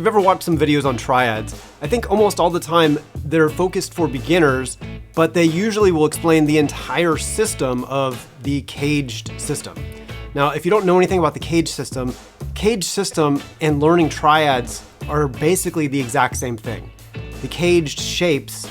you've ever watched some videos on triads, I think almost all the time they're focused for beginners, but they usually will explain the entire system of the caged system. Now, if you don't know anything about the caged system and learning triads are basically the exact same thing. The caged shapes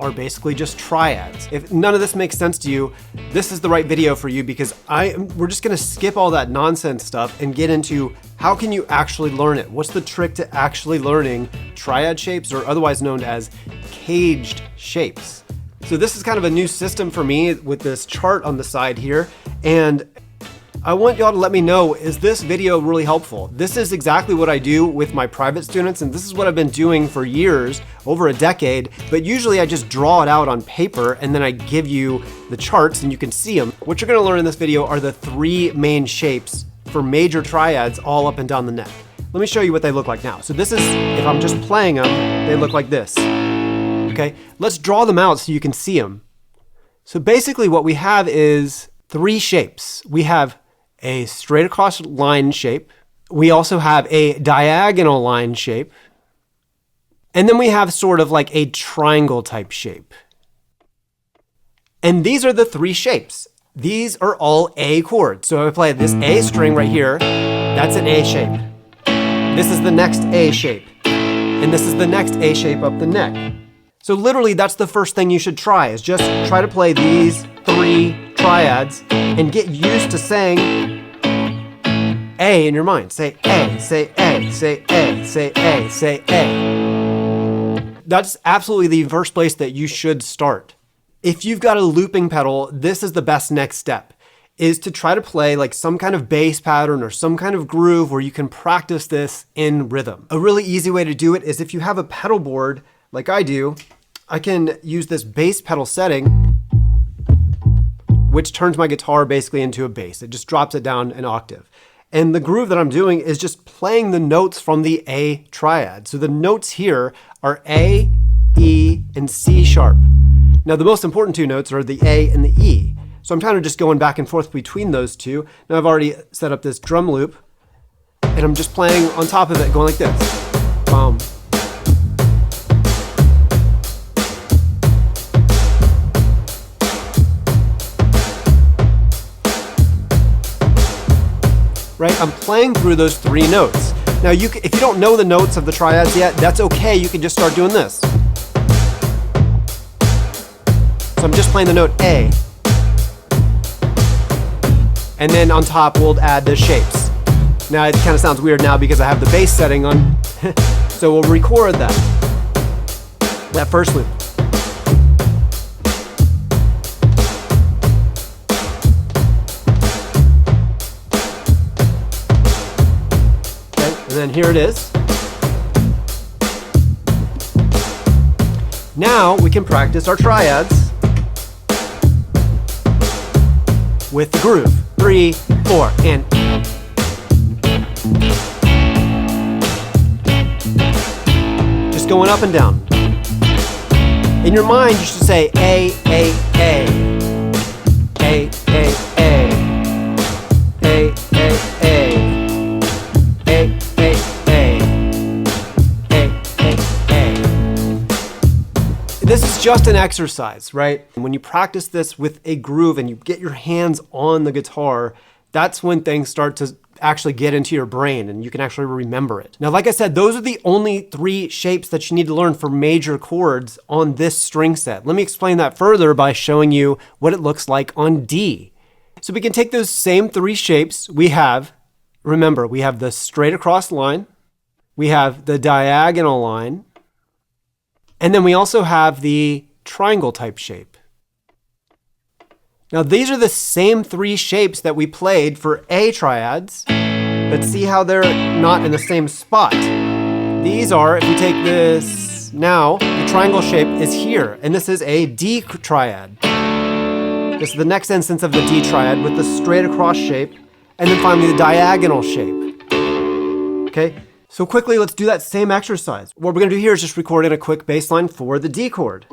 are basically just triads. If none of this makes sense to you, this is the right video for you, because we're just gonna skip all that nonsense stuff and get into how can you actually learn it? What's the trick to actually learning triad shapes, or otherwise known as caged shapes? So this is kind of a new system for me with this chart on the side here, and I want y'all to let me know, is this video really helpful? This is exactly what I do with my private students, and this is what I've been doing for years, over a decade, but usually I just draw it out on paper and then I give you the charts and you can see them. What you're gonna learn in this video are the 3 main shapes for major triads all up and down the neck. Let me show you what they look like now. So this is, if I'm just playing them, they look like this. Okay, let's draw them out so you can see them. So basically what we have is 3 shapes. We have a straight across line shape. We also have a diagonal line shape. And then we have sort of like a triangle type shape. And these are the 3 shapes. These are all A chords. So if I play this A string right here, that's an A shape. This is the next A shape. And this is the next A shape up the neck. So literally that's the first thing you should try, is just try to play these 3 triads and get used to saying A in your mind. Say A, say A, say A, say A, say A. That's absolutely the first place that you should start. If you've got a looping pedal, this is the best next step, is to try to play like some kind of bass pattern or some kind of groove where you can practice this in rhythm. A really easy way to do it is if you have a pedal board like I do, I can use this bass pedal setting, which turns my guitar basically into a bass. It just drops it down an octave. And the groove that I'm doing is just playing the notes from the A triad. So the notes here are A, E, and C sharp. Now the most important 2 notes are the A and the E. So I'm kind of just going back and forth between those 2. Now I've already set up this drum loop, and I'm just playing on top of it, going like this. Boom. Right? I'm playing through those 3 notes. Now, if you don't know the notes of the triads yet, that's okay. You can just start doing this. So I'm just playing the note A. And then on top, we'll add the shapes. Now, it kind of sounds weird now because I have the bass setting on. So we'll record that first loop. And then here it is. Now we can practice our triads with the groove. 3, 4, and just going up and down. In your mind, you should say A, A, A, A, A, A, A, A, A. This is just an exercise, right? When you practice this with a groove and you get your hands on the guitar, that's when things start to actually get into your brain and you can actually remember it. Now, like I said, those are the only 3 shapes that you need to learn for major chords on this string set. Let me explain that further by showing you what it looks like on D. So we can take those same 3 shapes we have. Remember, we have the straight across line, we have the diagonal line, and then we also have the triangle type shape. Now these are the same 3 shapes that we played for A triads, but see how they're not in the same spot. These are, if we take this now, the triangle shape is here, and this is a D triad. This is the next instance of the D triad with the straight across shape, and then finally the diagonal shape. Okay? So quickly, let's do that same exercise. What we're gonna do here is just record in a quick bass line for the D chord.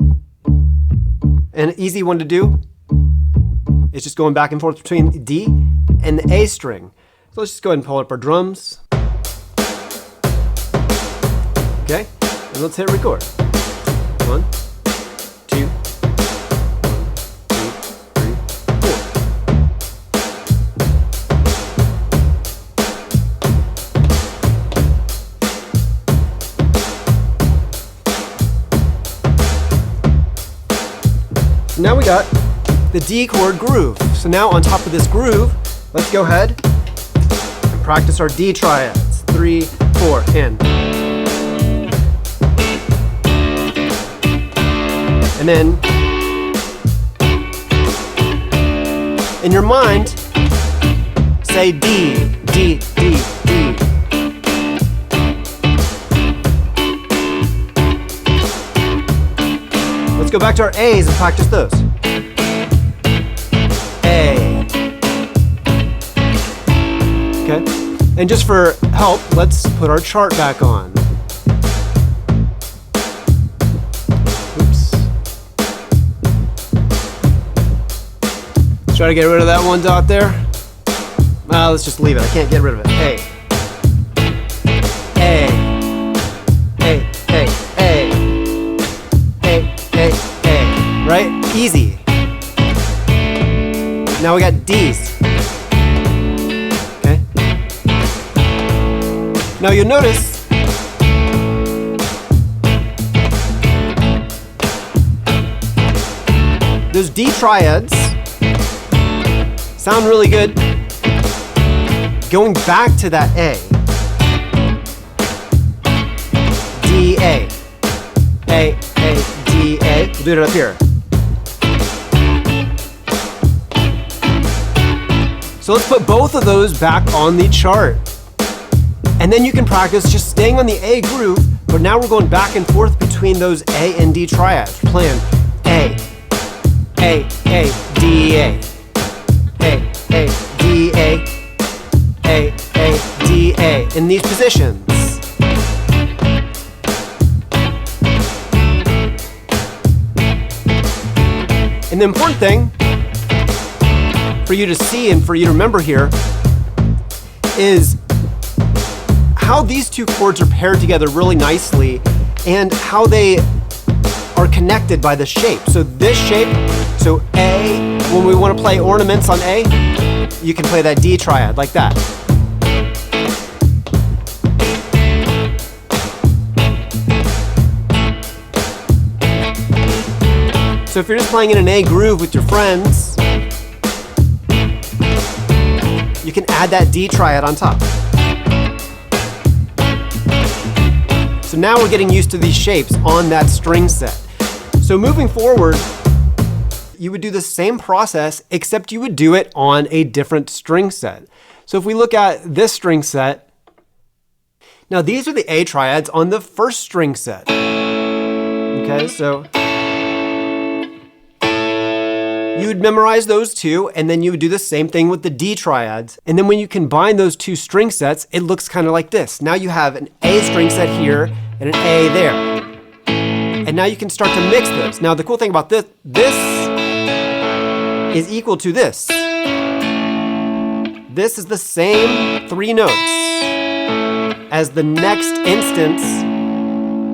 And an easy one to do is just going back and forth between D and the A string. So let's just go ahead and pull up our drums. Okay, and let's hit record. 1, 2, 3, 4. So now we got the D chord groove. So now on top of this groove, let's go ahead and practice our D triads. 3, 4, and. And then, in your mind, say D, D, D, D. Let's go back to our A's and practice those. A. Okay, and just for help, let's put our chart back on. Try to get rid of that one dot there. Let's just leave it. I can't get rid of it. A. A. A. A. A. A. A. A. Right? Easy. Now we got D's. Okay. Now you'll notice those D triads sound really good. Going back to that A. D, A. A, A, D, A. We'll do it up here. So let's put both of those back on the chart. And then you can practice just staying on the A groove, but now we're going back and forth between those A and D triads. We're playing A, A, A, D, A. A, A, D, A, A, A, D, A, in these positions. And the important thing for you to see and for you to remember here is how these two chords are paired together really nicely and how they are connected by the shape. So this shape, so A, when we want to play ornaments on A, you can play that D triad like that. So if you're just playing in an A groove with your friends, you can add that D triad on top. So now we're getting used to these shapes on that string set. So moving forward, you would do the same process, except you would do it on a different string set. So if we look at this string set, now these are the A triads on the first string set. Okay, so you would memorize those two, and then you would do the same thing with the D triads. And then when you combine those two string sets, it looks kind of like this. Now you have an A string set here and an A there. And now you can start to mix those. Now the cool thing about this is equal to this. This is the same 3 notes as the next instance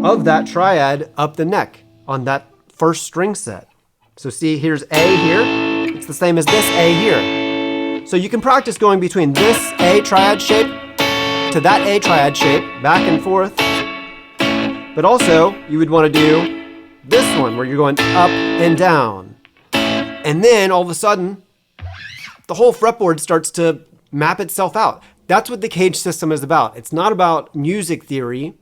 of that triad up the neck on that first string set. So see, here's A here. It's the same as this A here. So you can practice going between this A triad shape to that A triad shape, back and forth. But also, you would want to do this one where you're going up and down. And then all of a sudden, the whole fretboard starts to map itself out. That's what the cage system is about. It's not about music theory.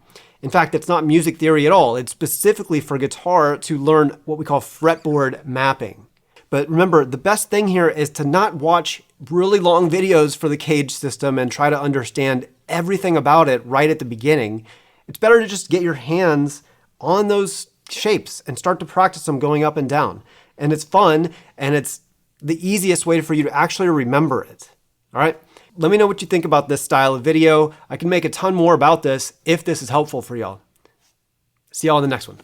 In fact, it's not music theory at all. It's specifically for guitar to learn what we call fretboard mapping. But remember, the best thing here is to not watch really long videos for the cage system and try to understand everything about it right at the beginning. It's better to just get your hands on those shapes and start to practice them going up and down. And it's fun, and it's the easiest way for you to actually remember it. All right? Let me know what you think about this style of video. I can make a ton more about this if this is helpful for y'all. See y'all in the next one.